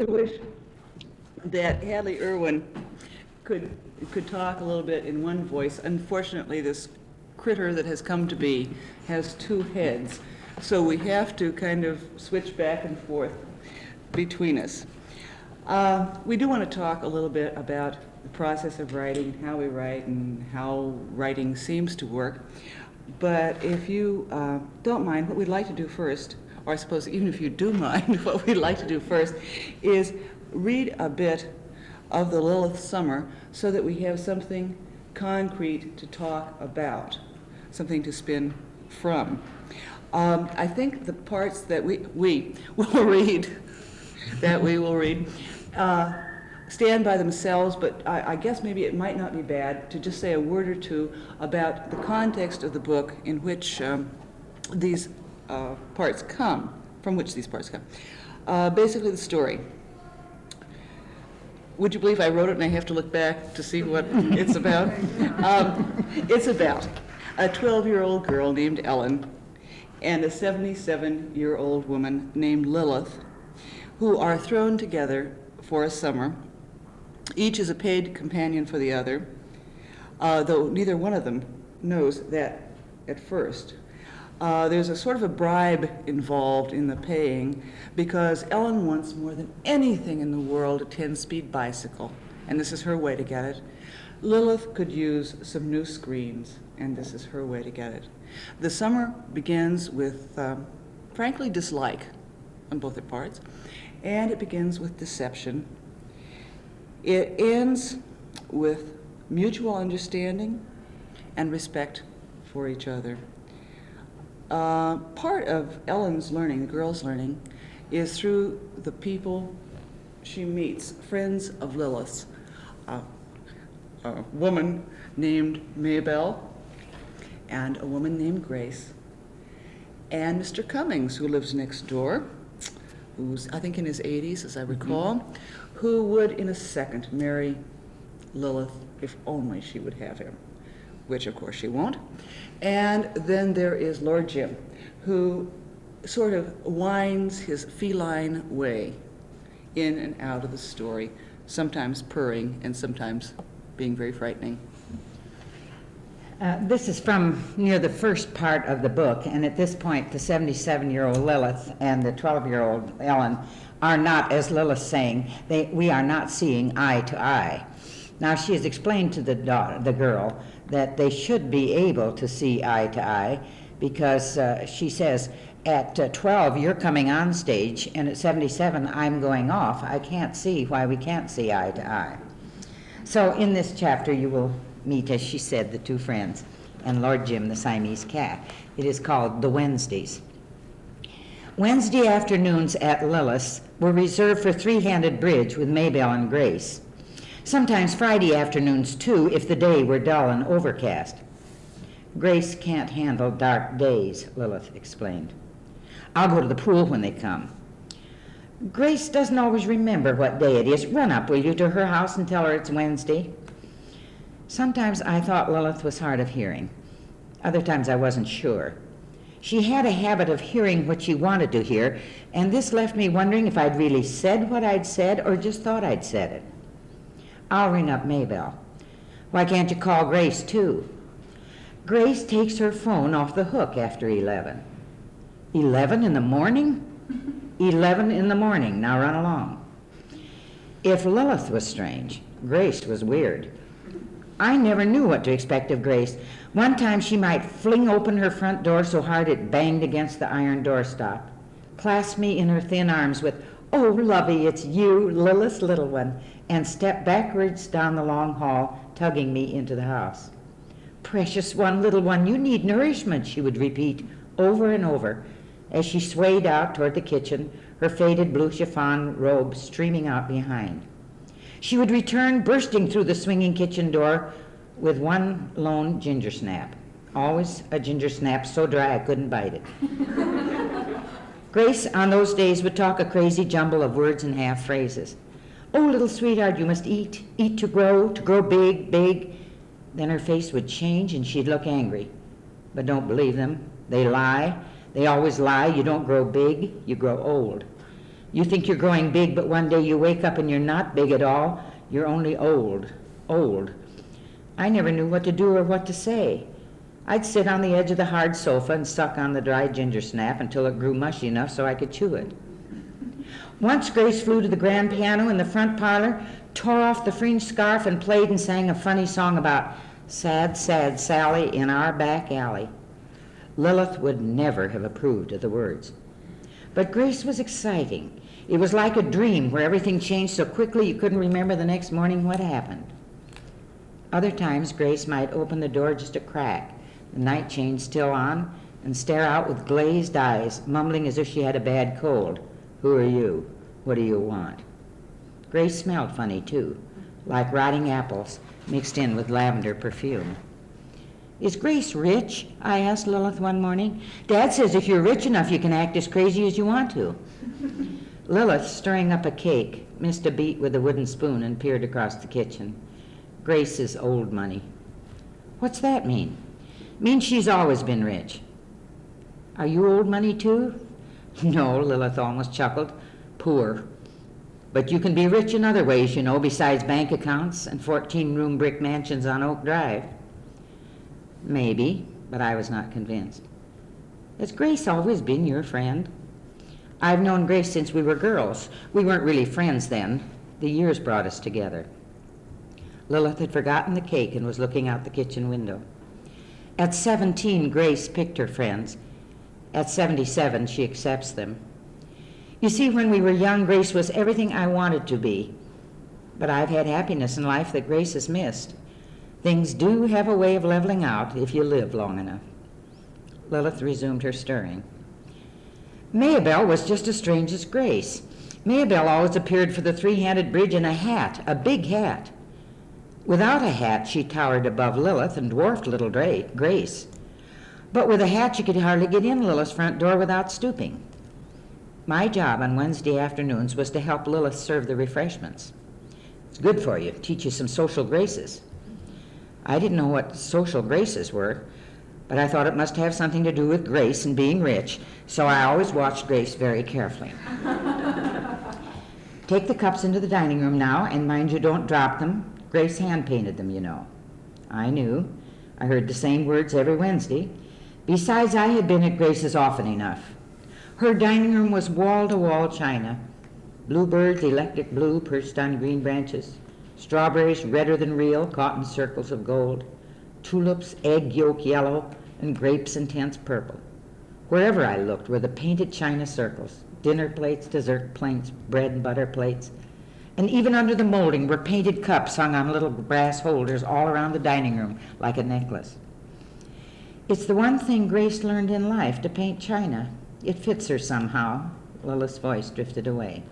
I wish that Hadley Irwin could talk a little bit in one voice. Unfortunately, this critter that has come to be has two heads, so we have to kind of switch back and forth between us. We do want to talk a little bit about the process of writing, how we write, and how writing seems to work. But if you don't mind, what we'd like to do first, or I suppose even if you do mind, what we'd like to do first is read a bit of the Lilith Summer so that we have something concrete to talk about, something to spin from. I think the parts that we will read, stand by themselves, but I guess maybe it might not be bad to just say a word or two about the context of the book in which these parts come, from which these parts come. Basically the story. Would you believe I wrote it and I have to look back to see what it's about? It's about a 12-year-old girl named Ellen and a 77-year-old woman named Lilith, who are thrown together for a summer. Each is a paid companion for the other, though neither one of them knows that at first. There's a sort of a bribe involved in the paying because Ellen wants more than anything in the world a 10-speed bicycle, and this is her way to get it. Lilith could use some new screens, and this is her way to get it. The summer begins with, frankly, dislike on both their parts, and it begins with deception. It ends with mutual understanding and respect for each other. Part of Ellen's learning, the girl's learning, is through the people she meets, friends of Lilith's. A woman named Maybelle, and a woman named Grace, and Mr. Cummings, who lives next door, who's, I think, in his 80s, as I recall, who would, in a second, marry Lilith if only she would have him, which, of course, she won't. And then there is Lord Jim, who sort of winds his feline way in and out of the story, sometimes purring and sometimes being very frightening. This is from near the first part of the book, and at this point, the 77-year-old Lilith and the 12-year-old Ellen are not, as Lilith's saying, we are not seeing eye to eye. Now, she has explained to the girl that they should be able to see eye to eye because she says, at 12, you're coming on stage, and at 77, I'm going off. I can't see why we can't see eye to eye. So in this chapter, you will meet, as she said, the two friends, and Lord Jim, the Siamese cat. It is called The Wednesdays. Wednesday afternoons at Lilith's were reserved for three-handed bridge with Maybelle and Grace. Sometimes Friday afternoons, too, if the day were dull and overcast. Grace can't handle dark days, Lilith explained. I'll go to the pool when they come. Grace doesn't always remember what day it is. Run up, will you, to her house and tell her it's Wednesday? Sometimes I thought Lilith was hard of hearing. Other times I wasn't sure. She had a habit of hearing what she wanted to hear, and this left me wondering if I'd really said what I'd said or just thought I'd said it. I'll ring up Maybelle. Why can't you call Grace, too? Grace takes her phone off the hook after 11. 11 in the morning? 11 in the morning. Now run along. If Lilith was strange, Grace was weird. I never knew what to expect of Grace. One time she might fling open her front door so hard it banged against the iron doorstop, clasp me in her thin arms with, "Oh, lovey, it's you, Lilith's little one," and step backwards down the long hall, tugging me into the house. "Precious one, little one, you need nourishment," she would repeat over and over as she swayed out toward the kitchen, her faded blue chiffon robe streaming out behind. She would return bursting through the swinging kitchen door with one lone ginger snap. Always a ginger snap so dry I couldn't bite it. Grace on those days would talk a crazy jumble of words and half phrases. "Oh, little sweetheart, you must eat to grow big, big." Then her face would change and she'd look angry. But don't believe them. They lie. They always lie. You don't grow big, you grow old. You think you're growing big, but one day you wake up and you're not big at all. You're only old, old. I never knew what to do or what to say. I'd sit on the edge of the hard sofa and suck on the dry ginger snap until it grew mushy enough so I could chew it. Once Grace flew to the grand piano in the front parlor, tore off the fringed scarf, and played and sang a funny song about sad, sad Sally in our back alley. Lilith would never have approved of the words. But Grace was exciting. It was like a dream where everything changed so quickly you couldn't remember the next morning what happened. Other times Grace might open the door just a crack, the night chain still on, and stare out with glazed eyes, mumbling as if she had a bad cold. Who are you? What do you want? Grace smelled funny, too, like rotting apples mixed in with lavender perfume. Is Grace rich? I asked Lilith one morning. Dad says if you're rich enough, you can act as crazy as you want to. Lilith, stirring up a cake, missed a beat with a wooden spoon and peered across the kitchen. Grace is old money. What's that mean? Means she's always been rich. Are you old money, too? No, Lilith almost chuckled. Poor. But you can be rich in other ways, you know, besides bank accounts and 14-room brick mansions on Oak Drive. Maybe, but I was not convinced. Has Grace always been your friend? I've known Grace since we were girls. We weren't really friends then. The years brought us together. Lilith had forgotten the cake and was looking out the kitchen window. At 17, Grace picked her friends. At 77, she accepts them. You see, when we were young, Grace was everything I wanted to be. But I've had happiness in life that Grace has missed. Things do have a way of leveling out if you live long enough. Lilith resumed her stirring. Maybelle was just as strange as Grace. Maybelle always appeared for the three-handed bridge in a hat, a big hat. Without a hat, she towered above Lilith and dwarfed little Grace. But with a hat, you could hardly get in Lilith's front door without stooping. My job on Wednesday afternoons was to help Lilith serve the refreshments. It's good for you, teach you some social graces. I didn't know what social graces were, but I thought it must have something to do with Grace and being rich, so I always watched Grace very carefully. Take the cups into the dining room now, and mind you don't drop them. Grace hand-painted them, you know. I knew. I heard the same words every Wednesday. Besides, I had been at Grace's often enough. Her dining room was wall-to-wall china. Bluebirds, electric blue, perched on green branches. Strawberries, redder than real, caught in circles of gold. Tulips, egg yolk yellow, and grapes intense purple. Wherever I looked were the painted china circles, dinner plates, dessert plates, bread and butter plates. And even under the molding were painted cups hung on little brass holders all around the dining room like a necklace. It's the one thing Grace learned in life, to paint china. It fits her somehow. Lilith's voice drifted away.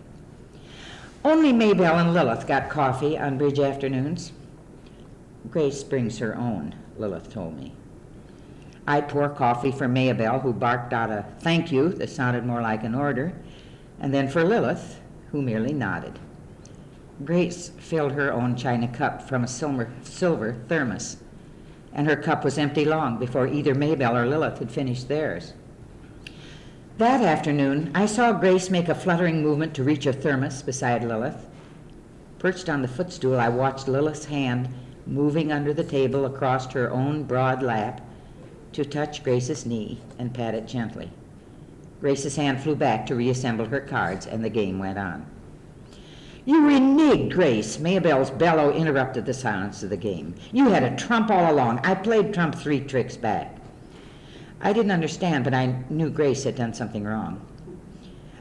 Only Maybelle and Lilith got coffee on bridge afternoons. Grace brings her own, Lilith told me. I'd pour coffee for Maybelle, who barked out a thank you that sounded more like an order, and then for Lilith, who merely nodded. Grace filled her own china cup from a silver thermos, and her cup was empty long before either Maybelle or Lilith had finished theirs. That afternoon, I saw Grace make a fluttering movement to reach her thermos beside Lilith. Perched on the footstool, I watched Lilith's hand moving under the table across her own broad lap to touch Grace's knee and pat it gently. Grace's hand flew back to reassemble her cards, and the game went on. You reneged, Grace. Maybelle's bellow interrupted the silence of the game. You had a trump all along. I played trump 3 tricks back. I didn't understand, but I knew Grace had done something wrong.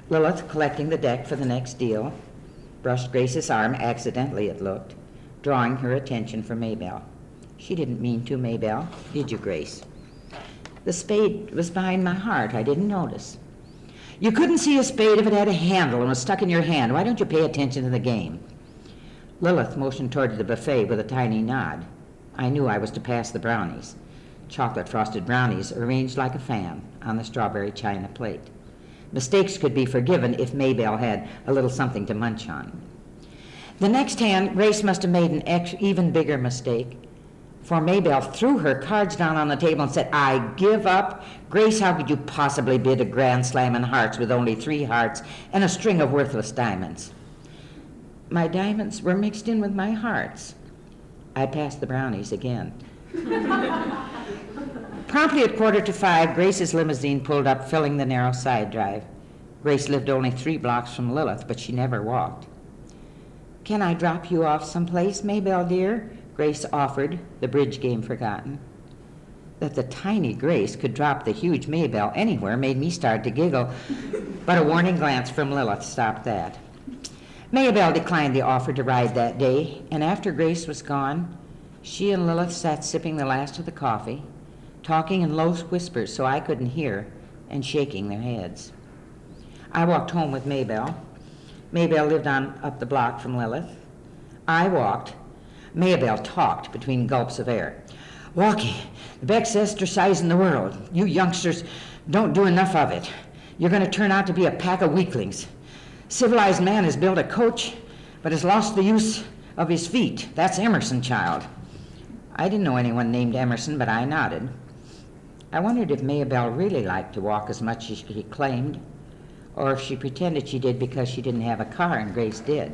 Lilith, collecting the deck for the next deal, brushed Grace's arm, accidentally it looked, drawing her attention from Maybelle. She didn't mean to, Maybelle, did you, Grace? The spade was behind my heart. I didn't notice. You couldn't see a spade if it had a handle and was stuck in your hand. Why don't you pay attention to the game? Lilith motioned toward the buffet with a tiny nod. I knew I was to pass the brownies. Chocolate frosted brownies arranged like a fan on the strawberry china plate. Mistakes could be forgiven if Maybelle had a little something to munch on. The next hand, Grace must have made an even bigger mistake. for Maybelle threw her cards down on the table and said, "I give up. Grace, how could you possibly bid a grand slam in hearts with only 3 hearts and a string of worthless diamonds?" My diamonds were mixed in with my hearts. I passed the brownies again. Promptly at 4:45, Grace's limousine pulled up, filling the narrow side drive. Grace lived only 3 blocks from Lilith, but she never walked. "Can I drop you off someplace, Maybelle dear?" Grace offered, the bridge game forgotten. That the tiny Grace could drop the huge Maybelle anywhere made me start to giggle, but a warning glance from Lilith stopped that. Maybelle declined the offer to ride that day, and after Grace was gone, she and Lilith sat sipping the last of the coffee, talking in low whispers so I couldn't hear, and shaking their heads. I walked home with Maybelle. Maybelle lived on up the block from Lilith. I walked. Maybelle talked between gulps of air. "Walking, the best exercise in the world. You youngsters don't do enough of it. You're going to turn out to be a pack of weaklings. Civilized man has built a coach, but has lost the use of his feet. That's Emerson, child." I didn't know anyone named Emerson, but I nodded. I wondered if Maybelle really liked to walk as much as she claimed, or if she pretended she did because she didn't have a car and Grace did.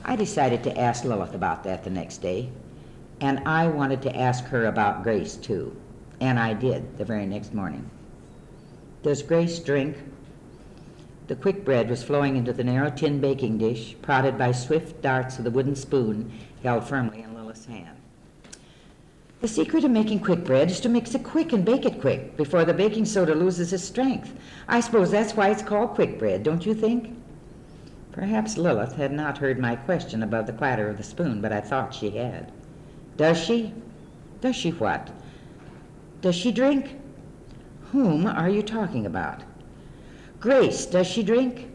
I decided to ask Lilith about that the next day, and I wanted to ask her about Grace too, and I did the very next morning. "Does Grace drink?" The quick bread was flowing into the narrow tin baking dish, prodded by swift darts of the wooden spoon held firmly in Lilith's hand. "The secret of making quick bread is to mix it quick and bake it quick before the baking soda loses its strength. I suppose that's why it's called quick bread, don't you think?" Perhaps Lilith had not heard my question above the clatter of the spoon, but I thought she had. "Does she? Does she what? Does she drink?" "Whom are you talking about?" "Grace, does she drink?"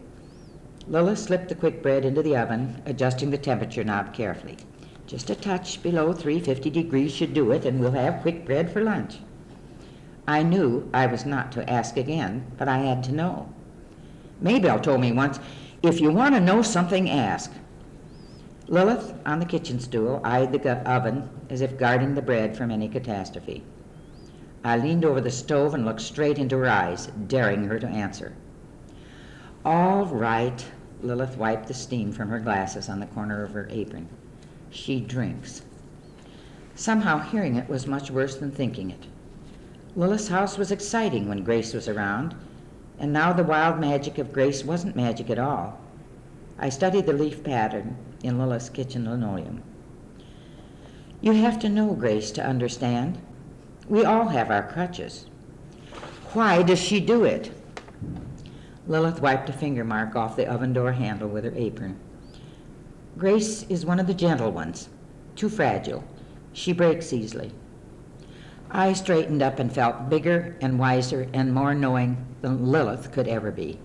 Lilith slipped the quick bread into the oven, adjusting the temperature knob carefully. "Just a touch below 350 degrees should do it, and we'll have quick bread for lunch." I knew I was not to ask again, but I had to know. Maybelle told me once, "If you want to know something, ask." Lilith, on the kitchen stool, eyed the oven as if guarding the bread from any catastrophe. I leaned over the stove and looked straight into her eyes, daring her to answer. "All right." Lilith wiped the steam from her glasses on the corner of her apron. "She drinks." Somehow hearing it was much worse than thinking it. Lilith's house was exciting when Grace was around, and now the wild magic of Grace wasn't magic at all. I studied the leaf pattern in Lilith's kitchen linoleum. "You have to know Grace to understand. We all have our crutches." "Why does she do it?" Lilith wiped a finger mark off the oven door handle with her apron. "Grace is one of the gentle ones, too fragile. She breaks easily." I straightened up and felt bigger and wiser and more knowing than Lilith could ever be.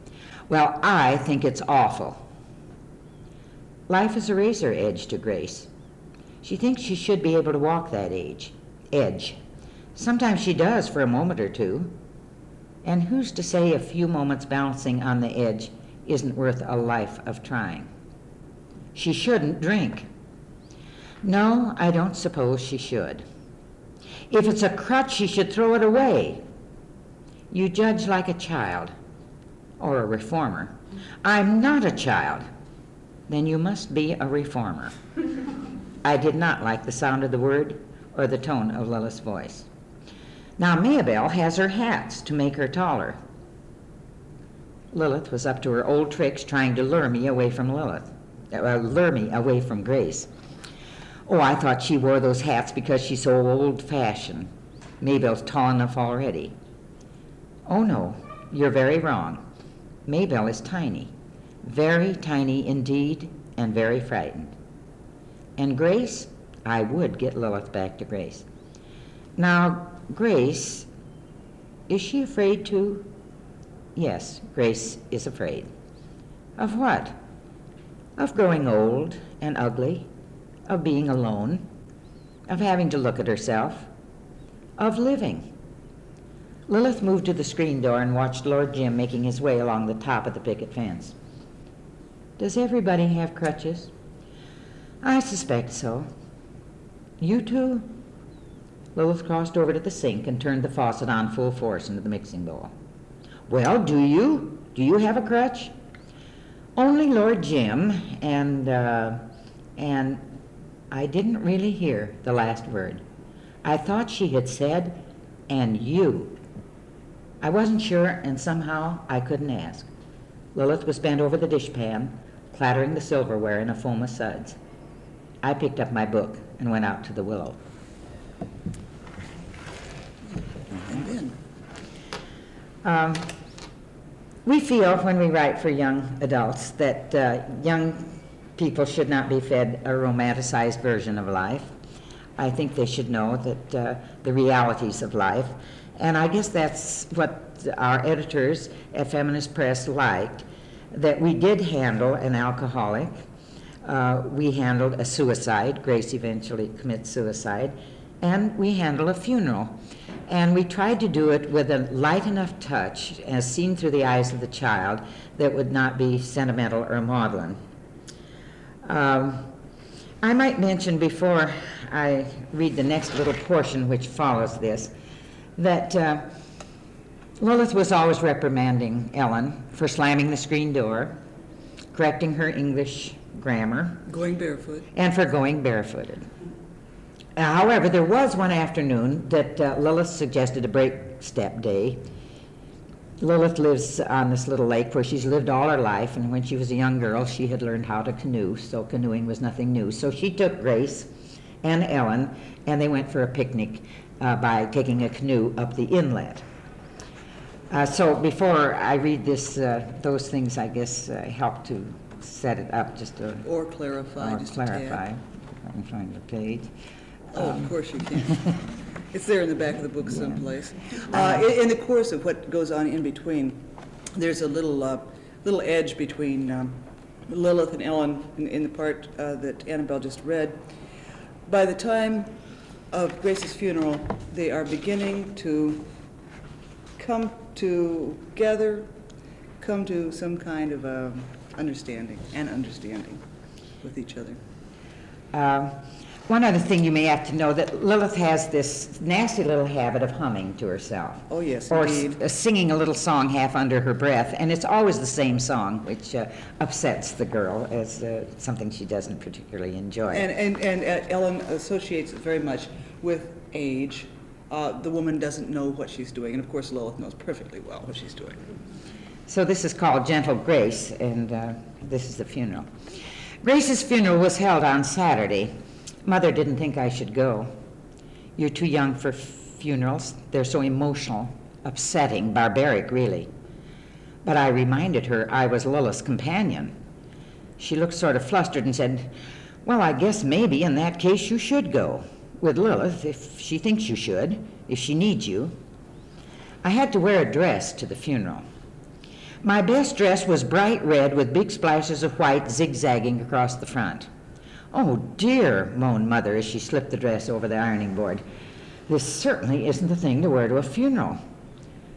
"Well, I think it's awful." Life is a razor edge to Grace. She thinks she should be able to walk that edge. Sometimes she does for a moment or two. And who's to say a few moments balancing on the edge isn't worth a life of trying? She shouldn't drink. No, I don't suppose she should. If it's a crutch, she should throw it away. You judge like a child, or a reformer. I'm not a child. Then you must be a reformer. I did not like the sound of the word or the tone of Lilith's voice. Now Maybelle has her hats to make her taller. Lilith was up to her old tricks trying to lure me away from Grace. "Oh, I thought she wore those hats because she's so old-fashioned. Maybelle's tall enough already." "Oh, no, you're very wrong. Maybelle is tiny, very tiny indeed, and very frightened. And Grace?" I would get Lilith back to Grace. "Now, Grace, is she afraid too?" "Yes, Grace is afraid." "Of what?" "Of growing old and ugly, of being alone, of having to look at herself, of living." Lilith moved to the screen door and watched Lord Jim making his way along the top of the picket fence. "Does everybody have crutches?" "I suspect so." "You too?" Lilith crossed over to the sink and turned the faucet on full force into the mixing bowl. Well, do you? Do you have a crutch? Only Lord Jim, and I didn't really hear the last word. I thought she had said, and you. I wasn't sure, and somehow I couldn't ask. Lilith was bent over the dishpan, clattering the silverware in a foam of suds. I picked up my book and went out to the willow. And then? We feel when we write for young adults that young people should not be fed a romanticized version of life. I think they should know that the realities of life, and I guess that's what our editors at Feminist Press liked, that we did handle an alcoholic, we handled a suicide, Grace eventually commits suicide, and we handled a funeral. And we tried to do it with a light enough touch, as seen through the eyes of the child, that would not be sentimental or maudlin. I might mention before I read the next little portion which follows this, that Lilith was always reprimanding Ellen for slamming the screen door, correcting her English grammar, Going barefoot. and for going barefooted. However, there was one afternoon that Lilith suggested a break step day. Lilith lives on this little lake where she's lived all her life, and when she was a young girl, she had learned how to canoe, so canoeing was nothing new. So she took Grace and Ellen, and they went for a picnic by taking a canoe up the inlet. So before I read this, those things, I guess, help to set it up just to... Or clarify, or just clarify. a tad. If I can find the page. Oh, of course you can. It's there in the back of the book someplace. In the course of what goes on in between, there's a little edge between Lilith and Ellen in the part that Annabelle just read. By the time of Grace's funeral, they are beginning to come together, come to some kind of understanding with each other. One other thing you may have to know, that Lilith has this nasty little habit of humming to herself. Oh, yes, or indeed. Singing a little song half under her breath, and it's always the same song, which upsets the girl as something she doesn't particularly enjoy. And Ellen associates it very much with age. The woman doesn't know what she's doing, and of course Lilith knows perfectly well what she's doing. So this is called Gentle Grace, and this is the funeral. Grace's funeral was held on Saturday. Mother didn't think I should go. You're too young for funerals. They're so emotional, upsetting, barbaric, really. But I reminded her I was Lilith's companion. She looked sort of flustered and said, well, I guess maybe in that case you should go with Lilith if she thinks you should, if she needs you. I had to wear a dress to the funeral. My best dress was bright red with big splashes of white zigzagging across the front. Oh, dear, moaned Mother as she slipped the dress over the ironing board. This certainly isn't the thing to wear to a funeral.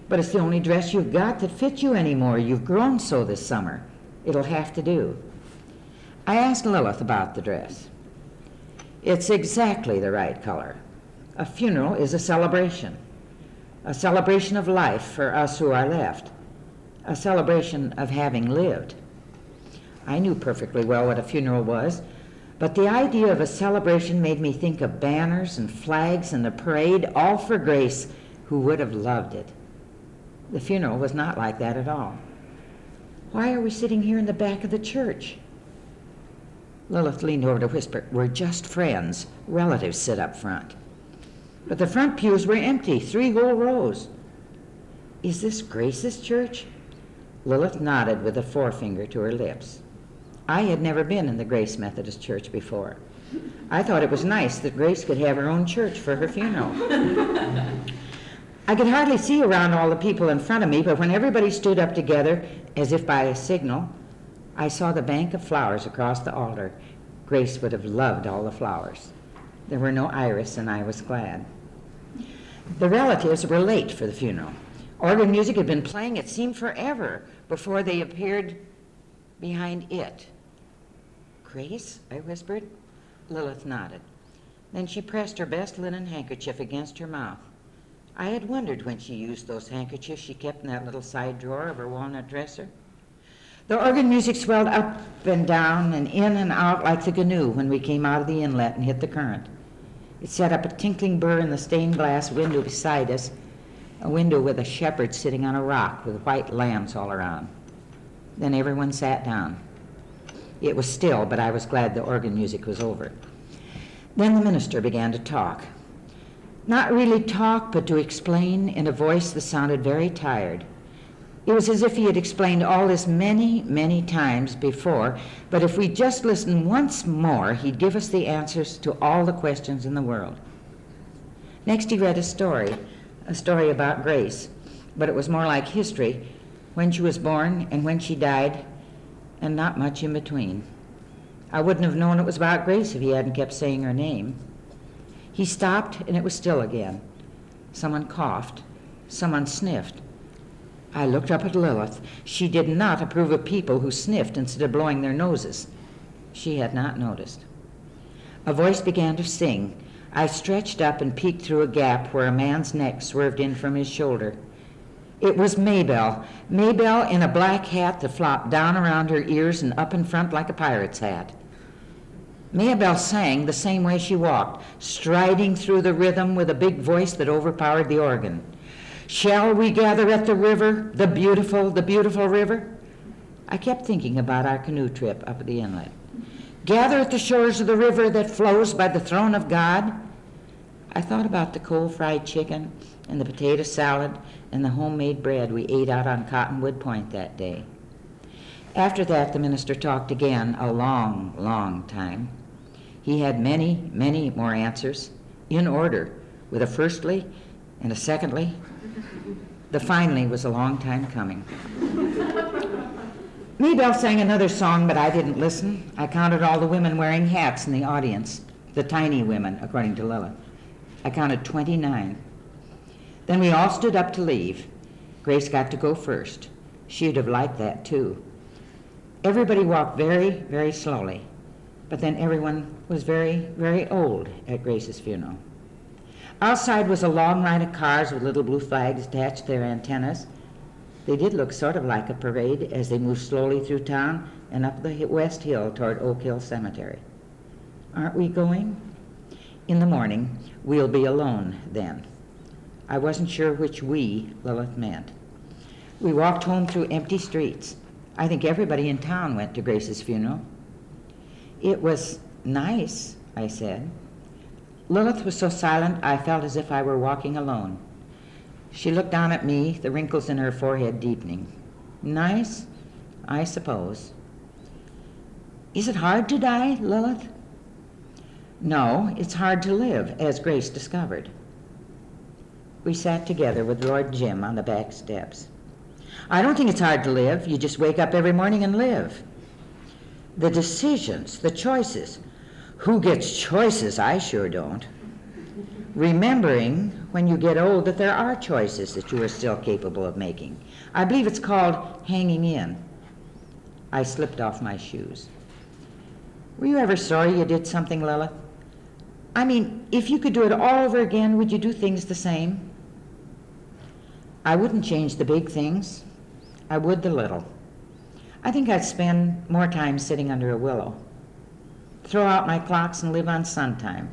But it's the only dress you've got that fits you anymore. You've grown so this summer. It'll have to do. I asked Lilith about the dress. It's exactly the right color. A funeral is a celebration of life for us who are left, a celebration of having lived. I knew perfectly well what a funeral was, but the idea of a celebration made me think of banners and flags and a parade, all for Grace, who would have loved it. The funeral was not like that at all. Why are we sitting here in the back of the church? Lilith leaned over to whisper, we're just friends. Relatives sit up front. But the front pews were empty, 3 whole rows. Is this Grace's church? Lilith nodded with a forefinger to her lips. I had never been in the Grace Methodist Church before. I thought it was nice that Grace could have her own church for her funeral. I could hardly see around all the people in front of me, but when everybody stood up together, as if by a signal, I saw the bank of flowers across the altar. Grace would have loved all the flowers. There were no iris, and I was glad. The relatives were late for the funeral. Organ music had been playing, it seemed forever, before they appeared behind it. Grace? I whispered. Lilith nodded. Then she pressed her best linen handkerchief against her mouth. I had wondered when she used those handkerchiefs she kept in that little side drawer of her walnut dresser. The organ music swelled up and down and in and out like the canoe when we came out of the inlet and hit the current. It set up a tinkling burr in the stained glass window beside us, a window with a shepherd sitting on a rock with white lambs all around. Then everyone sat down. It was still, but I was glad the organ music was over. Then the minister began to talk. Not really talk, but to explain in a voice that sounded very tired. It was as if he had explained all this many, many times before, but if we just listened once more, he'd give us the answers to all the questions in the world. Next he read a story about Grace, but it was more like history, when she was born and when she died, and not much in between. I wouldn't have known it was about Grace if he hadn't kept saying her name. He stopped, and it was still again. Someone coughed. Someone sniffed. I looked up at Lilith. She did not approve of people who sniffed instead of blowing their noses. She had not noticed. A voice began to sing. I stretched up and peeked through a gap where a man's neck swerved in from his shoulder. It was Maybelle. Maybelle in a black hat that flopped down around her ears and up in front like a pirate's hat. Maybelle sang the same way she walked, striding through the rhythm with a big voice that overpowered the organ. Shall we gather at the river, the beautiful river? I kept thinking about our canoe trip up at the inlet. Gather at the shores of the river that flows by the throne of God. I thought about the cold fried chicken and the potato salad and the homemade bread we ate out on Cottonwood Point that day. After that, the minister talked again a long, long time. He had many, many more answers, in order, with a firstly and a secondly. The finally was a long time coming. Maybelle sang another song, but I didn't listen. I counted all the women wearing hats in the audience, the tiny women, according to Lilith. I counted 29. Then we all stood up to leave. Grace got to go first. She'd have liked that, too. Everybody walked very, very slowly, but then everyone was very, very old at Grace's funeral. Outside was a long line of cars with little blue flags attached to their antennas. They did look sort of like a parade as they moved slowly through town and up the West Hill toward Oak Hill Cemetery. Aren't we going? In the morning, we'll be alone then. I wasn't sure which we Lilith meant. We walked home through empty streets. I think everybody in town went to Grace's funeral. It was nice, I said. Lilith was so silent I felt as if I were walking alone. She looked down at me, the wrinkles in her forehead deepening. Nice? I suppose. Is it hard to die, Lilith? No, it's hard to live, as Grace discovered. We sat together with Lord Jim on the back steps. I don't think it's hard to live. You just wake up every morning and live. The decisions, the choices. Who gets choices? I sure don't. Remembering when you get old that there are choices that you are still capable of making. I believe it's called hanging in. I slipped off my shoes. Were you ever sorry you did something, Lilith? I mean, if you could do it all over again, would you do things the same? I wouldn't change the big things. I would the little. I think I'd spend more time sitting under a willow. Throw out my clocks and live on sun time.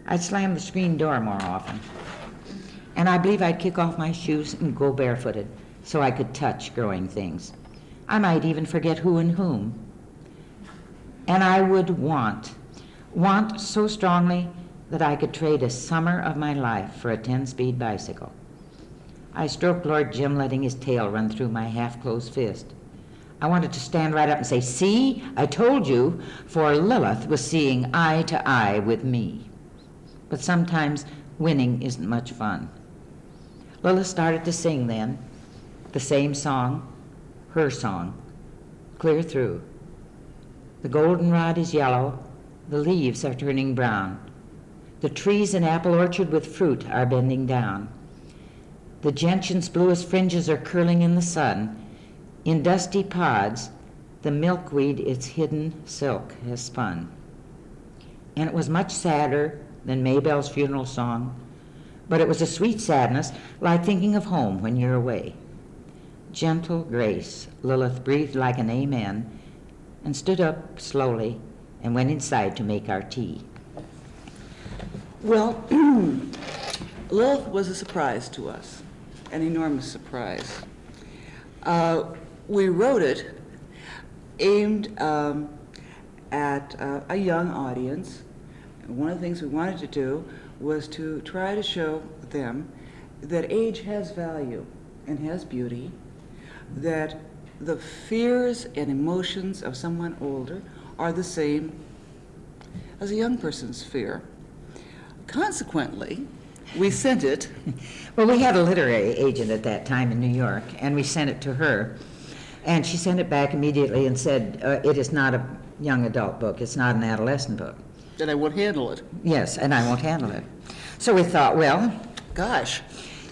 I'd slam the screen door more often. And I believe I'd kick off my shoes and go barefooted so I could touch growing things. I might even forget who and whom. And I would want so strongly that I could trade a summer of my life for a 10-speed bicycle. I stroked Lord Jim, letting his tail run through my half-closed fist. I wanted to stand right up and say, see, I told you, for Lilith was seeing eye to eye with me. But sometimes winning isn't much fun. Lilith started to sing then, the same song, her song, clear through. The goldenrod is yellow, the leaves are turning brown. The trees in apple orchard with fruit are bending down. The gentian's bluest fringes are curling in the sun. In dusty pods, the milkweed its hidden silk has spun. and it was much sadder than Maybelle's funeral song, but it was a sweet sadness, like thinking of home when you're away. Gentle grace, Lilith breathed like an amen, and stood up slowly and went inside to make our tea. Well, Lilith was a surprise to us, an enormous surprise. We wrote it aimed at a young audience. One of the things we wanted to do was to try to show them that age has value and has beauty, that the fears and emotions of someone older are the same as a young person's fear. Consequently, we sent it. Well, we had a literary agent at that time in New York, and we sent it to her. And she sent it back immediately and said, it is not a young adult book, it's not an adolescent book. That I would handle it. Yes, and I won't handle it. So we thought, well, Gosh,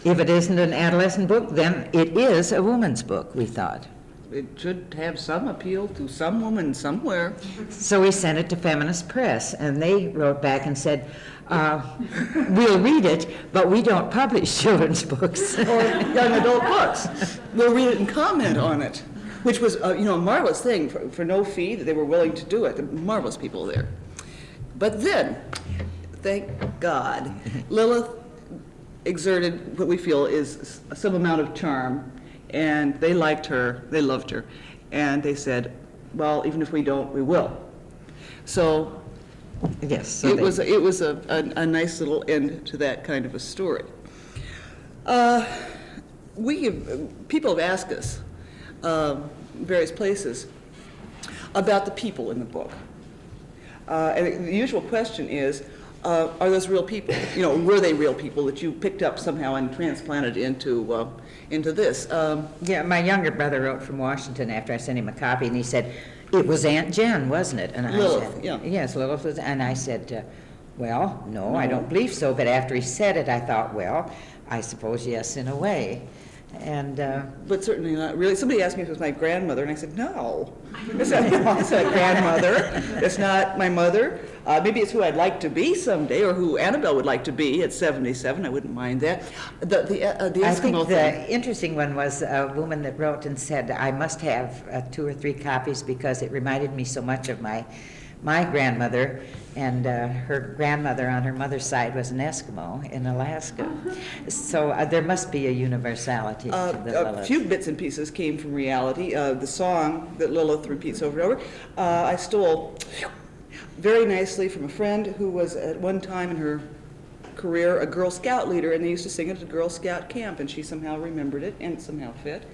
if it isn't an adolescent book, then it is a woman's book, we thought. it should have some appeal to some woman somewhere. So we sent it to Feminist Press, and they wrote back and said, we'll read it, but we don't publish children's books. Or young adult books. We'll read it and comment on it, which was, a marvelous thing for no fee, that they were willing to do it. The marvelous people there. But then, thank God, Lilith exerted what we feel is some amount of charm, and they liked her, they loved her, and they said, well, even if we don't, we will. So Yes. So it was a nice little end to that kind of a story. People have asked us, various places, about the people in the book. And the usual question is, are those real people? Were they real people that you picked up somehow and transplanted into this? Yeah, my younger brother wrote from Washington after I sent him a copy, and he said, it was Aunt Jen, wasn't it? And I Lilith, said, yeah. Yes, Lilith was, and I said, well, no, I don't believe so. But after he said it, I thought, well, I suppose yes, in a way. And But certainly not really. Somebody asked me if it was my grandmother, and I said, no. It's not grandmother. It's not my mother. Maybe it's who I'd like to be someday, or who Annabelle would like to be at 77. I wouldn't mind that. The I think Eskimo the thing. interesting one was a woman that wrote and said, I must have 2 or 3 copies because it reminded me so much of my grandmother, and her grandmother on her mother's side was an Eskimo in Alaska. So there must be a universality to the A Lilith. few bits and pieces came from reality. The song that Lilith repeats over and over, I stole very nicely from a friend who was at one time in her career a Girl Scout leader, and they used to sing it at a Girl Scout camp, and she somehow remembered it and it somehow fit.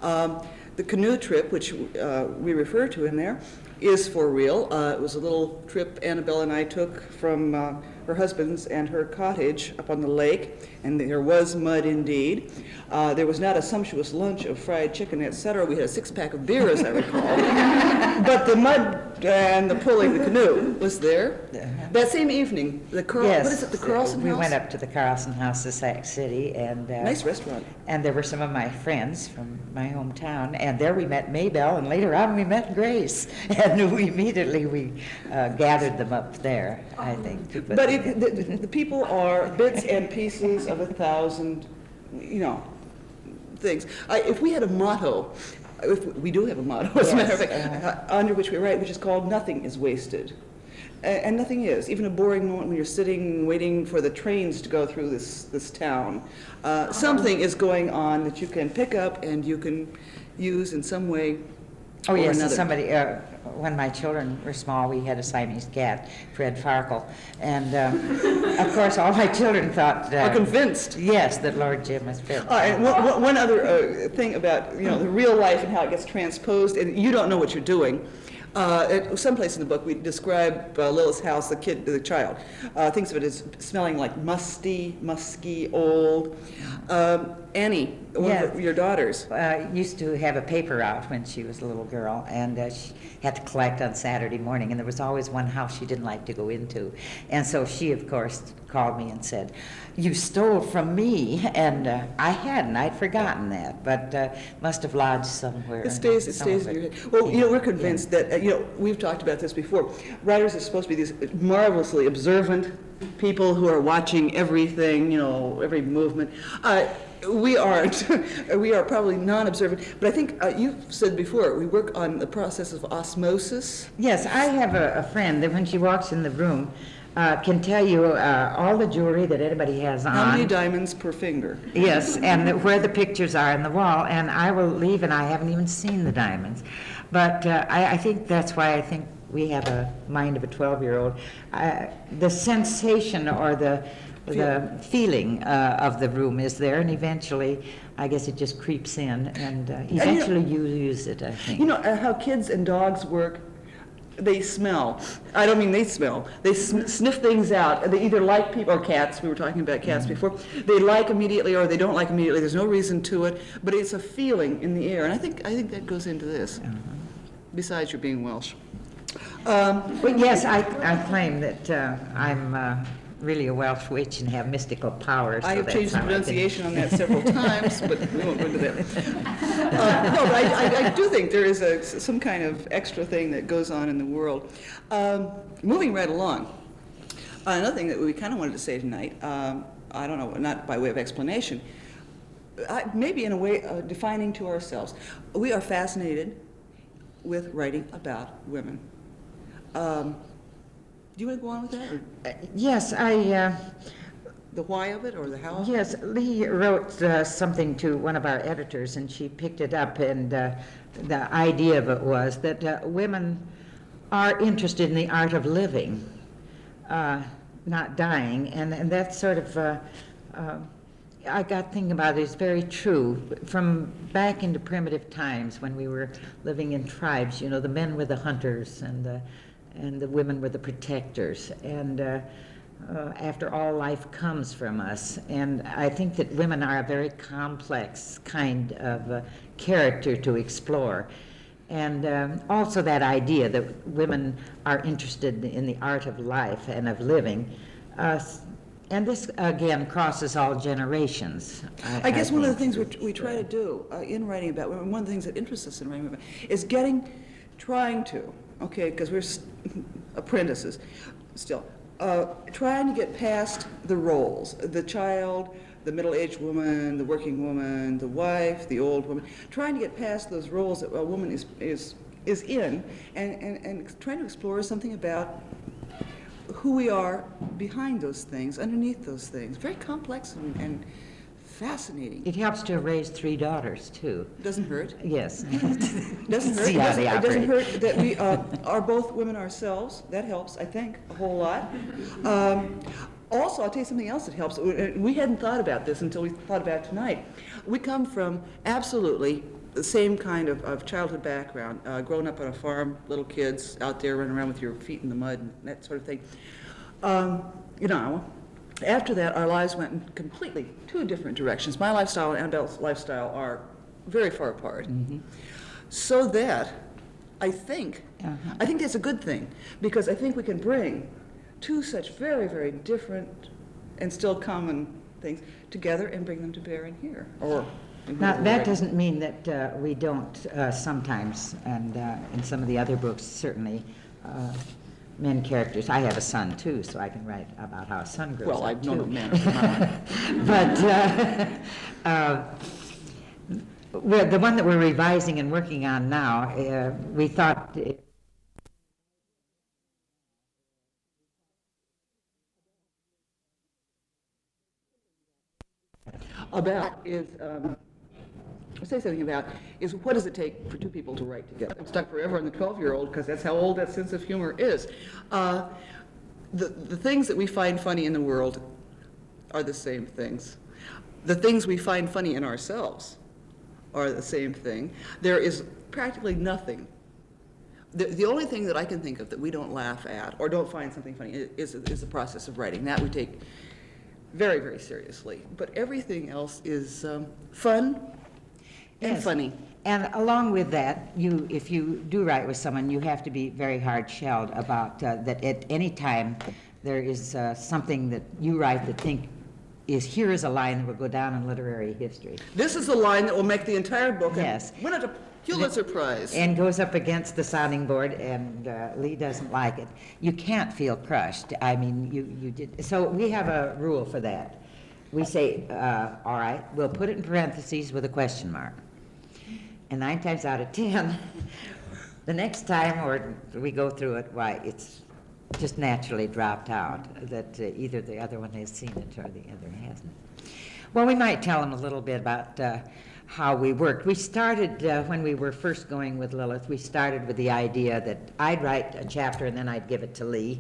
The canoe trip, which we refer to in there, is for real. It was a little trip Annabelle and I took from her husband's and her cottage up on the lake, and there was mud indeed. There was not a sumptuous lunch of fried chicken, etc. We had a 6-pack of beer, as I recall. But the mud and the pulling the canoe was there. That same evening, Yes, what is it, the Carlson we House? went up to the Carlson House in Sac City, and Nice restaurant. and there were some of my friends from my hometown, and there we met Maybelle, and later on we met Grace, and we immediately gathered them up there, I think. to put But them in. the people are bits and pieces of 1,000, things. If we had a motto, we do have a motto, as a matter of fact, under which we write, which is called "Nothing is wasted." And nothing is. Even a boring moment when you're sitting waiting for the trains to go through this town, something is going on that you can pick up and you can use in some way. Oh, or yes, and another. somebody, when my children were small, we had a Siamese cat, Fred Farkle, and of course, all my children thought... Are convinced. Yes, that Lord Jim was Fred. And one other thing about the real life and how it gets transposed, and you don't know what you're doing. At someplace in the book, we describe Lilith's house, the child, thinks of it as smelling like musty, old. Annie, one Yes. of your daughters. Used to have a paper out when she was a little girl, and she had to collect on Saturday morning, and there was always one house she didn't like to go into. And so she, of course, called me and said, "You stole from me," and I hadn't. I'd forgotten that, but must have lodged somewhere. It stays Some in of your head. Well, we're convinced that, we've talked about this before. Writers are supposed to be these marvelously observant people who are watching everything, every movement. We aren't. We are probably non-observant. But I think you've said before, we work on the process of osmosis. Yes, I have a friend that when she walks in the room, can tell you all the jewelry that anybody has on. How many diamonds per finger? Yes, and where the pictures are in the wall, and I will leave and I haven't even seen the diamonds. But I think that's why I think we have a mind of a 12-year-old. The sensation or the feeling of the room is there, and eventually, I guess it just creeps in, and eventually you use it, I think. How kids and dogs work? They smell. I don't mean they smell. They sniff things out. They either like people, or cats, we were talking about cats before. They like immediately or they don't like immediately. There's no reason to it, but it's a feeling in the air. And I think that goes into this, besides your being Welsh. But yes, I claim that I'm really a Welsh witch and have mystical powers. I so have that's changed the how I can- pronunciation on that several times, but we won't go into that. No, but I do think there is some kind of extra thing that goes on in the world. Moving right along, another thing that we kind of wanted to say tonight, I don't know, not by way of explanation, maybe in a way defining to ourselves. We are fascinated with writing about women. Do you want to go on with that? Or Yes, the why of it or the how? Yes, Lee wrote something to one of our editors, and she picked it up, and the idea of it was that women are interested in the art of living, not dying, and that's sort of, I got thinking about it, it's very true. From back into primitive times when we were living in tribes, the men were the hunters, and the women were the protectors, and after all, life comes from us, and I think that women are a very complex kind of character to explore, and also that idea that women are interested in the art of life and of living, and this again crosses all generations. I guess one of the things think. we try to do in writing about women, one of the things that interests us in writing about women, is trying to, because we're apprentices still, trying to get past the roles, the child, the middle-aged woman, the working woman, the wife, the old woman, trying to get past those roles that a woman is in, and trying to explore something about who we are behind those things, underneath those things. Very complex and fascinating. It helps to raise 3 daughters, too. Doesn't hurt. Yes. Doesn't hurt. See how they It doesn't operate. hurt that we are both women ourselves. That helps, I think, a whole lot. Also, I'll tell you something else that helps. We hadn't thought about this until we thought about it tonight. We come from absolutely the same kind of childhood background, growing up on a farm, little kids out there running around with your feet in the mud and that sort of thing. After that, our lives went in completely 2 different directions. My lifestyle and Annabelle's lifestyle are very far apart. So that I think that's a good thing, because I think we can bring 2 such very, very different and still common things together and bring them to bear in here. Now, that doesn't mean that we don't sometimes, and in some of the other books, certainly, men characters. I have a son, too, so I can write about how a son grows up, I've known too. a man. But the one that we're revising and working on now, we thought... Say something about is what does it take for 2 people to write together? I'm stuck forever on the 12-year-old because that's how old that sense of humor is. The things that we find funny in the world are the same things. The things we find funny in ourselves are the same thing. There is practically nothing. The only thing that I can think of that we don't laugh at or don't find something funny is the process of writing. That we take very, very seriously. But everything else is fun and Yes. funny. And along with that, if you do write with someone, you have to be very hard-shelled about that at any time there is something that you write that here is a line that will go down in literary history. This is the line that will make the entire book Yes. and win a Pulitzer Prize. And goes up against the sounding board, and Lee doesn't like it. You can't feel crushed. I mean, you did. So we have a rule for that. We say, all right, we'll put it in parentheses with a question mark. And 9 times out of 10, the next time or we go through it, why, it's just naturally dropped out, that either the other one has seen it or the other hasn't. Well, we might tell them a little bit about how we worked. We started, when we were first going with Lilith, we started with the idea that I'd write a chapter and then I'd give it to Lee,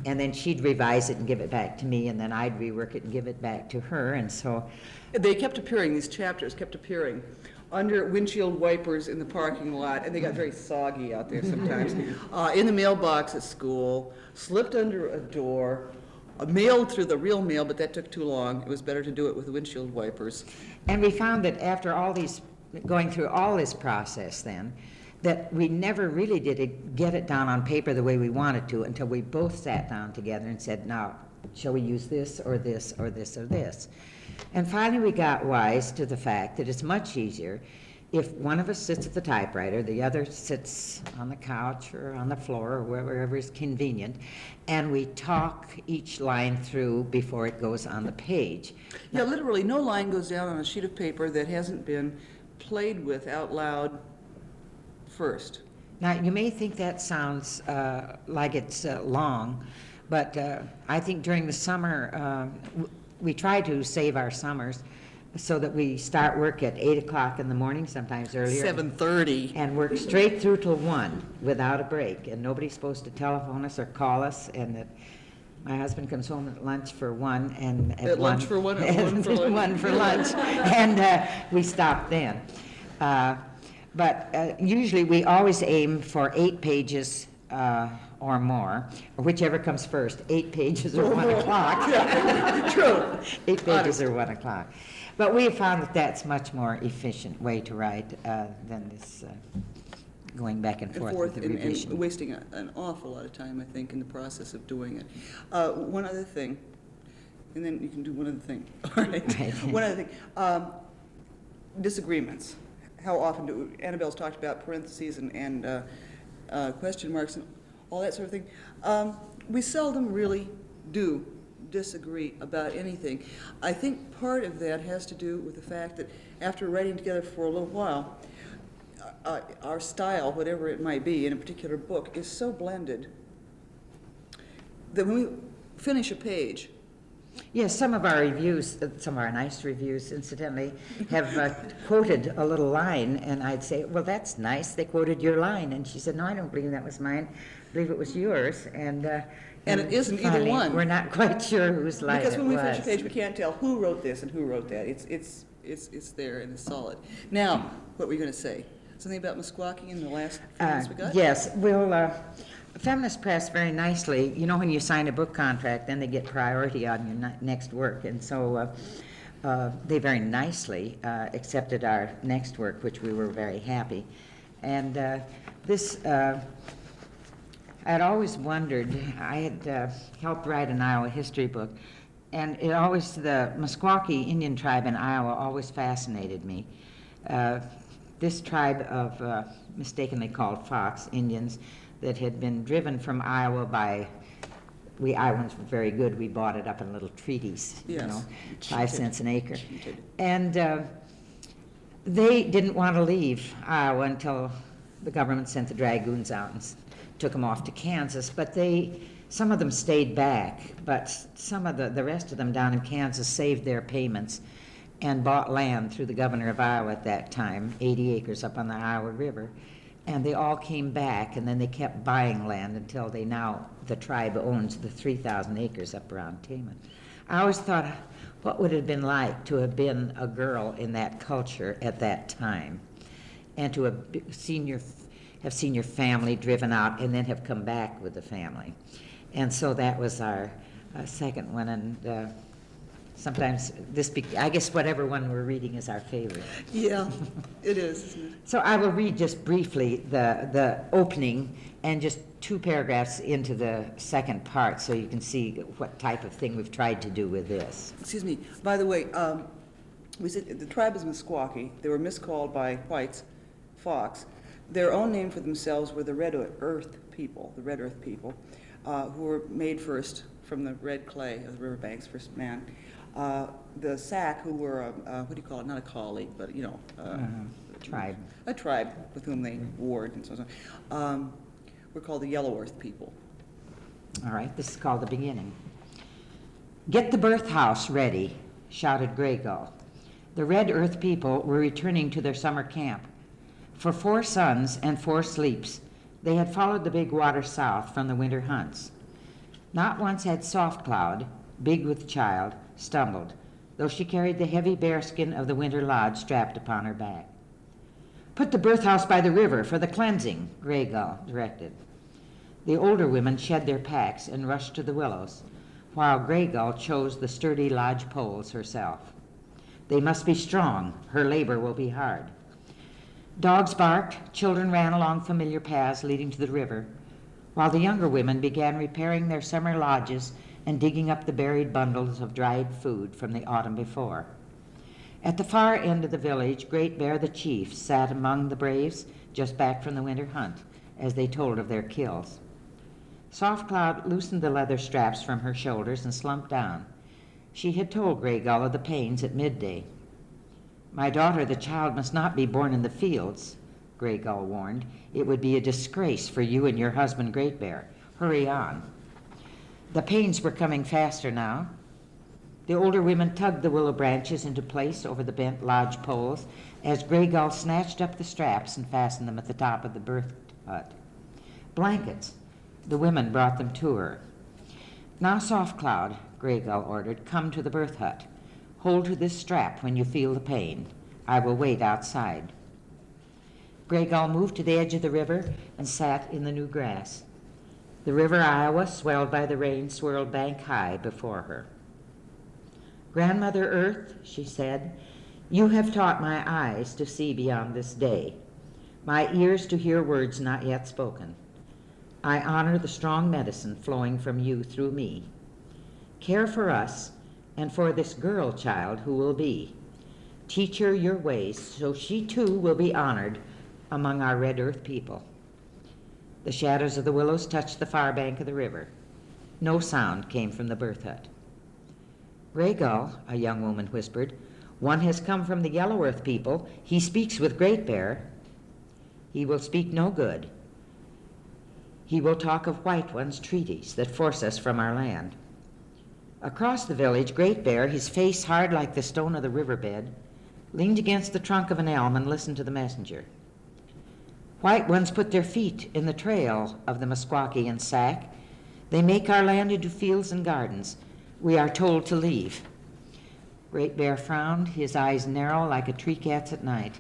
and then she'd revise it and give it back to me, and then I'd rework it and give it back to her, and so... They kept appearing, these chapters kept appearing under windshield wipers in the parking lot, and they got very soggy out there sometimes, in the mailbox at school, slipped under a door, mailed through the real mail, but that took too long. It was better to do it with the windshield wipers. And we found that after going through all this process then, that we never really did get it down on paper the way we wanted to until we both sat down together and said, now, shall we use this or this or this or this? And finally we got wise to the fact that it's much easier if one of us sits at the typewriter, the other sits on the couch or on the floor or wherever is convenient, and we talk each line through before it goes on the page. Yeah, literally, no line goes down on a sheet of paper that hasn't been played with out loud first. Now, you may think that sounds like it's long, but I think during the summer, we try to save our summers so that we start work at 8 o'clock in the morning, sometimes earlier. 7:30. And work straight through till 1 without a break. And nobody's supposed to telephone us or call us. And that my husband comes home at lunch for 1 and At lunch for 1, at 1 for lunch. 1 for lunch. And we stop then. But usually we always aim for 8 pages or more, or whichever comes first, 8 pages or 1 o'clock. Yeah, true. 8 pages or 1 o'clock. But we have found that that's much more efficient way to write than this going back and forth with the revision. And wasting an awful lot of time, I think, in the process of doing it. One other thing, and then you can do one other thing. All right. Right. One other thing. Disagreements. How often do Annabelle's talked about parentheses and question marks and all that sort of thing. We seldom really do disagree about anything. I think part of that has to do with the fact that after writing together for a little while, our style, whatever it might be in a particular book, is so blended that when we finish a page, Yes, some of our reviews, some of our nice reviews, incidentally, have quoted a little line, and I'd say, well, that's nice, they quoted your line. And she said, no, I don't believe that was mine, I believe it was yours. And it isn't either finally, one. We're not quite sure whose line it was. because when we finish a page, we can't tell who wrote this and who wrote that. It's there and it's solid. Now, what were you going to say? Something about Meskwaki in the last few minutes we got? Yes, well, Feminist Press very nicely, you know, when you sign a book contract, then they get priority on your next work. And so they very nicely accepted our next work, which we were very happy. And this, I'd always wondered, I had helped write an Iowa history book, and it always, the Meskwaki Indian tribe in Iowa always fascinated me. This tribe of mistakenly called Fox Indians that had been driven from Iowa by, we Iowans were very good, we bought it up in little treaties, you Yes. know, 5 cents an acre. Cheated. And they didn't want to leave Iowa until the government sent the dragoons out and took them off to Kansas, but some of them stayed back, but some of the rest of them down in Kansas saved their payments and bought land through the governor of Iowa at that time, 80 acres up on the Iowa River. And they all came back, and then they kept buying land until the tribe owns the 3,000 acres up around Taman. I always thought, what would it have been like to have been a girl in that culture at that time, and to have seen your family driven out and then have come back with the family. And so that was our second one, and Sometimes I guess whatever one we're reading is our favorite. Yeah, it is, isn't it? So I will read just briefly the opening and just 2 paragraphs into the second part so you can see what type of thing we've tried to do with this. Excuse me, by the way, we said the tribe is Meskwaki. They were miscalled by whites, Fox. Their own name for themselves were the Red Earth people, who were made first from the red clay of the riverbanks, first man. The Sac, who were, what do you call it, not a colleague, but, Tribe. a tribe with whom they warred and so on, were called the Yellow Earth people. All right, this is called the beginning. "Get the birth house ready," shouted Grey Gull. The Red Earth people were returning to their summer camp. For 4 suns and 4 sleeps, they had followed the big water south from the winter hunts. Not once had Soft Cloud, big with child, stumbled, though she carried the heavy bearskin of the winter lodge strapped upon her back. "Put the birth house by the river for the cleansing," Grey Gull directed. The older women shed their packs and rushed to the willows, while Grey Gull chose the sturdy lodge poles herself. They must be strong, her labor will be hard. Dogs barked, children ran along familiar paths leading to the river, while the younger women began repairing their summer lodges and digging up the buried bundles of dried food from the autumn before. At the far end of the village, Great Bear the chief sat among the braves just back from the winter hunt as they told of their kills. Soft Cloud loosened the leather straps from her shoulders and slumped down. She had told Grey Gull of the pains at midday. "My daughter, the child must not be born in the fields," Grey Gull warned. "It would be a disgrace for you and your husband, Great Bear. Hurry on." The pains were coming faster now. The older women tugged the willow branches into place over the bent lodge poles as Grey Gull snatched up the straps and fastened them at the top of the birth hut. Blankets. The women brought them to her. "Now, Soft Cloud," Grey Gull ordered, "come to the birth hut. Hold to this strap when you feel the pain. I will wait outside." Grey Gull moved to the edge of the river and sat in the new grass. The river Iowa, swelled by the rain, swirled bank high before her. "Grandmother Earth," she said, "you have taught my eyes to see beyond this day, my ears to hear words not yet spoken. I honor the strong medicine flowing from you through me. Care for us and for this girl child who will be. Teach her your ways so she too will be honored among our Red Earth people." The shadows of the willows touched the far bank of the river. No sound came from the birth hut. "Grey Gull," a young woman whispered, "one has come from the Yellow Earth people. He speaks with Great Bear." "He will speak no good. He will talk of White One's treaties that force us from our land." Across the village, Great Bear, his face hard like the stone of the riverbed, leaned against the trunk of an elm and listened to the messenger. "White Ones put their feet in the trail of the Meskwaki and Sac. They make our land into fields and gardens. We are told to leave." Great Bear frowned, his eyes narrow like a tree cat's at night.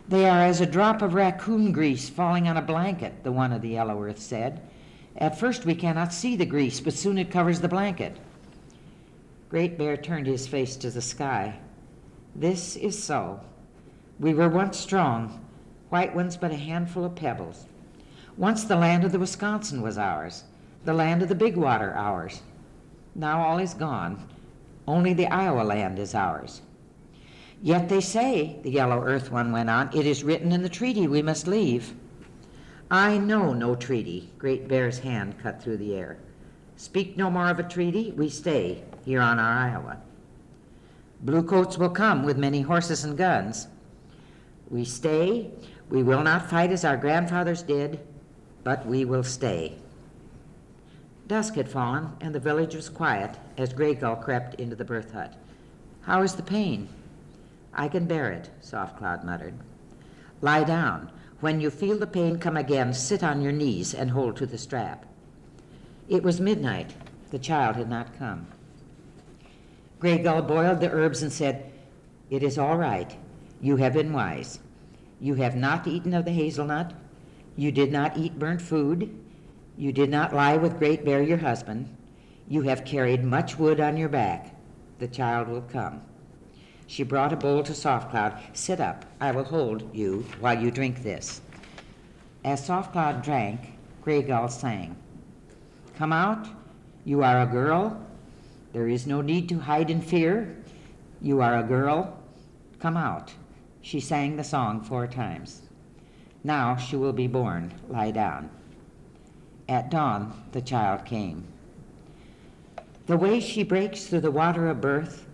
"They are as a drop of raccoon grease falling on a blanket," the one of the Yellow Earth said. "At first we cannot see the grease, but soon it covers the blanket." Great Bear turned his face to the sky. "This is so. We were once strong, White Ones but a handful of pebbles. Once the land of the Wisconsin was ours, the land of the Big Water ours. Now all is gone. Only the Iowa land is ours." "Yet they say," the Yellow Earth one went on, "it is written in the treaty we must leave." "I know no treaty." Great Bear's hand cut through the air. "Speak no more of a treaty. We stay here on our Iowa. Bluecoats will come with many horses and guns. We stay. We will not fight as our grandfathers did, but we will stay." Dusk had fallen, and the village was quiet as Grey Gull crept into the birth hut. "How is the pain?" "I can bear it," Soft Cloud muttered. "Lie down. When you feel the pain come again, sit on your knees and hold to the strap." It was midnight. The child had not come. Grey Gull boiled the herbs and said, "It is all right. You have been wise. You have not eaten of the hazelnut. You did not eat burnt food. You did not lie with Great Bear, your husband. You have carried much wood on your back. the child will come. She brought a bowl to Soft Cloud. Sit up, I will hold you while you drink this. As Soft Cloud drank, Gray Gull sang, come out, you are a girl. There is no need to hide in fear. You are a girl. Come out. She sang the song 4 times. Now she will be born. Lie down. At dawn, the child came. The way she breaks through the water of birth,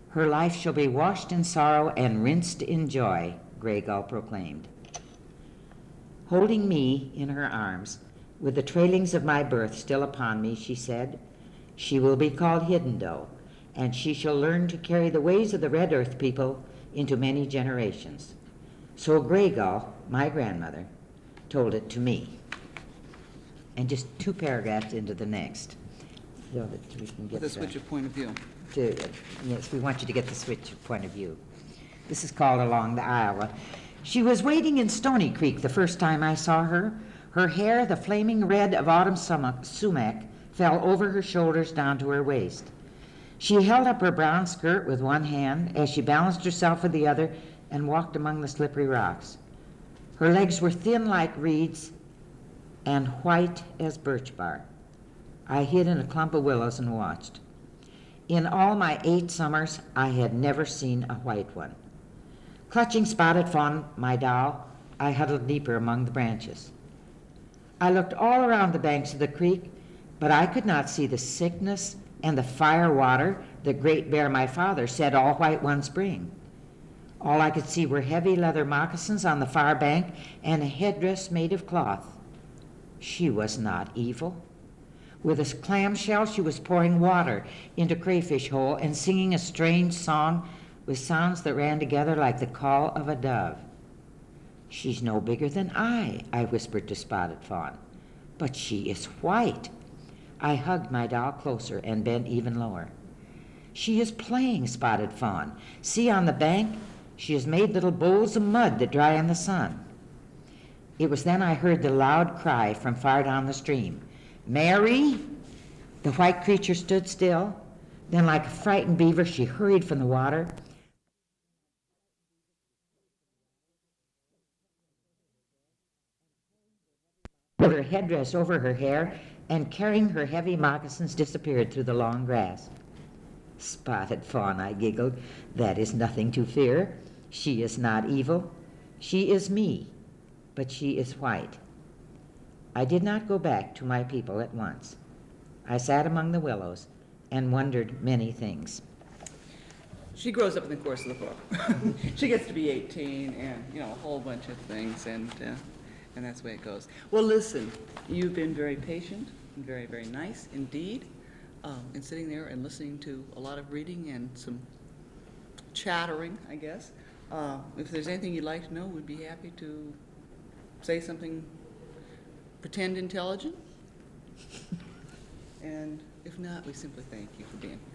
her life shall be washed in sorrow and rinsed in joy, Gray Gull proclaimed. Holding me in her arms, with the trailings of my birth still upon me, she said, she will be called Hidden Doe, and she shall learn to carry the ways of the Red Earth people into many generations. So Gray Gull, my grandmother, told it to me. And just 2 paragraphs into the next, so that we can get With a switch of point of view. yes, we want you to get the switch of point of view. This is called Along the Iowa. She was wading in Stony Creek the first time I saw her. Her hair, the flaming red of autumn sumac, fell over her shoulders down to her waist. She held up her brown skirt with one hand as she balanced herself with the other and walked among the slippery rocks. Her legs were thin like reeds and white as birch bark. I hid in a clump of willows and watched. In all my 8 summers, I had never seen a white one. Clutching Spotted Fawn, my doll, I huddled deeper among the branches. I looked all around the banks of the creek, but I could not see the sickness and the fire water that Great Bear, my father, said all white ones bring. All I could see were heavy leather moccasins on the far bank and a headdress made of cloth. She was not evil. With a clamshell, she was pouring water into Crayfish Hole and singing a strange song with sounds that ran together like the call of a dove. She's no bigger than I whispered to Spotted Fawn. But she is white. I hugged my doll closer and bent even lower. She is playing, Spotted Fawn. See on the bank, she has made little bowls of mud that dry in the sun. It was then I heard the loud cry from far down the stream. Mary! The white creature stood still. Then like a frightened beaver, she hurried from the water. Put her headdress over her hair, and carrying her heavy moccasins disappeared through the long grass. Spotted Fawn, I giggled, that is nothing to fear. She is not evil. She is me, but she is white. I did not go back to my people at once. I sat among the willows and wondered many things. She grows up in the course of the book. She gets to be 18 and, a whole bunch of things, and that's the way it goes. Well, listen, you've been very patient and very, very nice indeed, in sitting there and listening to a lot of reading and some chattering, I guess. If there's anything you'd like to know, we'd be happy to say something, pretend intelligent. And if not, we simply thank you for being here.